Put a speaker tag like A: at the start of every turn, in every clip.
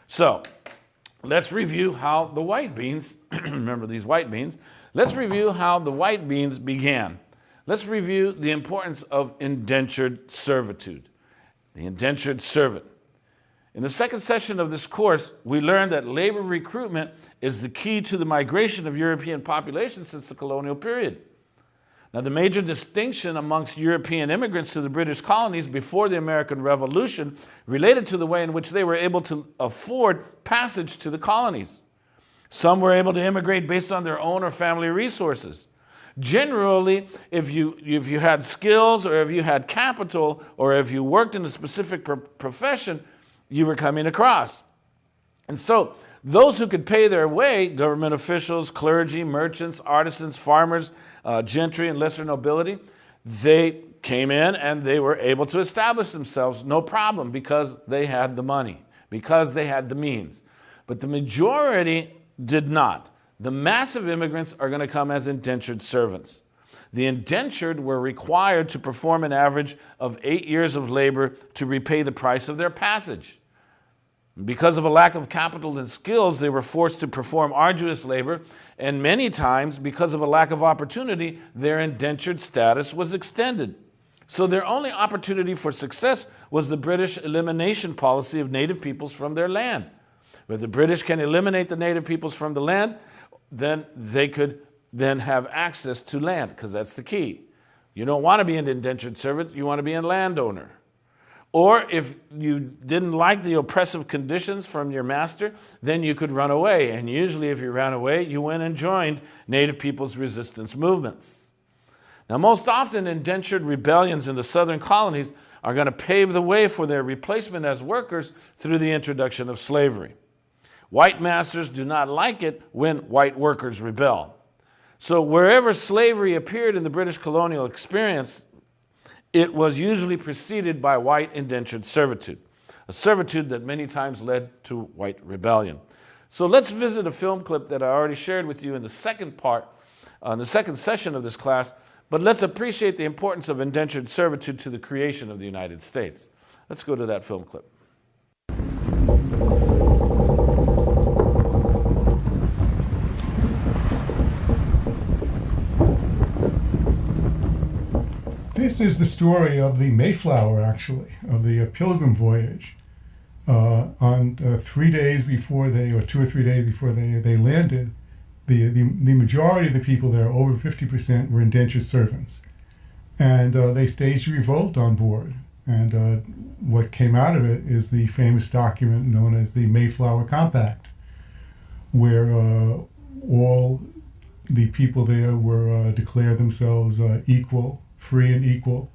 A: So let's review how the white beans, remember these white beans, let's review how the white beans began. Let's review the importance of indentured servitude, the indentured servant. In the second session of this course, we learned that labor recruitment is the key to the migration of European populations since the colonial period. Now, the major distinction amongst European immigrants to the British colonies before the American Revolution related to the way in which they were able to afford passage to the colonies. Some were able to immigrate based on their own or family resources. Generally, if you had skills or if you had capital or if you worked in a specific profession, you were coming across. And so those who could pay their way, government officials, clergy, merchants, artisans, farmers, gentry, and lesser nobility, they came in and they were able to establish themselves, no problem, because they had the money, because they had the means. But the majority did not. The massive immigrants are going to come as indentured servants. The indentured were required to perform an average of 8 years of labor to repay the price of their passage. Because of a lack of capital and skills, they were forced to perform arduous labor, and many times, because of a lack of opportunity, their indentured status was extended. So their only opportunity for success was the British elimination policy of native peoples from their land. If the British can eliminate the native peoples from the land, then they could then have access to land, because that's the key. You don't want to be an indentured servant, you want to be a landowner. Or if you didn't like the oppressive conditions from your master, then you could run away. And usually if you ran away, you went and joined native people's resistance movements. Now, most often indentured rebellions in the southern colonies are going to pave the way for their replacement as workers through the introduction of slavery. White masters do not like it when white workers rebel. So wherever slavery appeared in the British colonial experience, it was usually preceded by white indentured servitude, a servitude that many times led to white rebellion. So let's visit a film clip that I already shared with you in the second part, in the second session of this class, but let's appreciate the importance of indentured servitude to the creation of the United States. Let's go to that film clip.
B: This is the story of the Mayflower, actually, of the Pilgrim voyage. On 3 days before or 2 or 3 days before they landed, the majority of the people there, over 50%, were indentured servants. And they staged a revolt on board. And what came out of it is the famous document known as the Mayflower Compact, where all the people there were declared themselves equal, free and equal.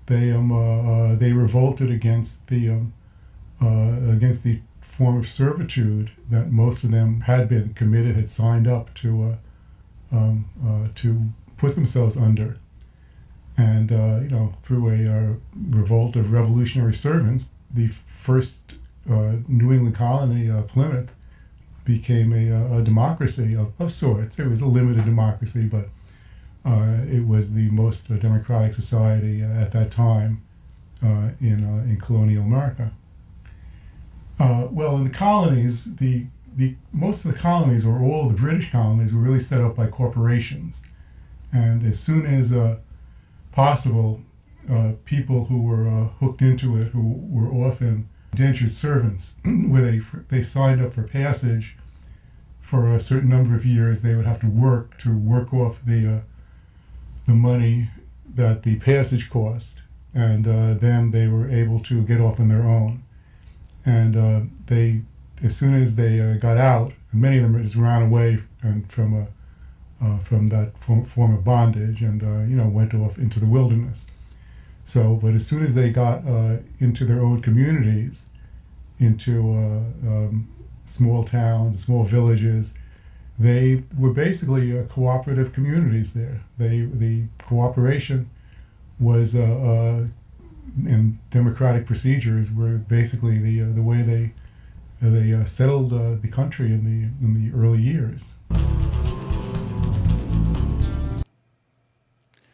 B: They revolted against the form of servitude that most of them had been committed, had signed up to put themselves under. And through a revolt of revolutionary servants, the first New England colony, Plymouth, became a democracy of sorts. It was a limited democracy, but it was the most democratic society at that time in colonial America. Well, in the colonies, most of the colonies, or all of the British colonies, were really set up by corporations. And as soon as possible, people who were hooked into it, who were often indentured servants, where they signed up for passage for a certain number of years, they would have to work off the money that the passage cost, and then they were able to get off on their own. And as soon as they got out, and many of them just ran away from that form of bondage, and went off into the wilderness. So, but as soon as they got into their own communities, into small towns, small villages, they were basically cooperative communities there. The cooperation was and democratic procedures were basically the way they settled the country in the early years.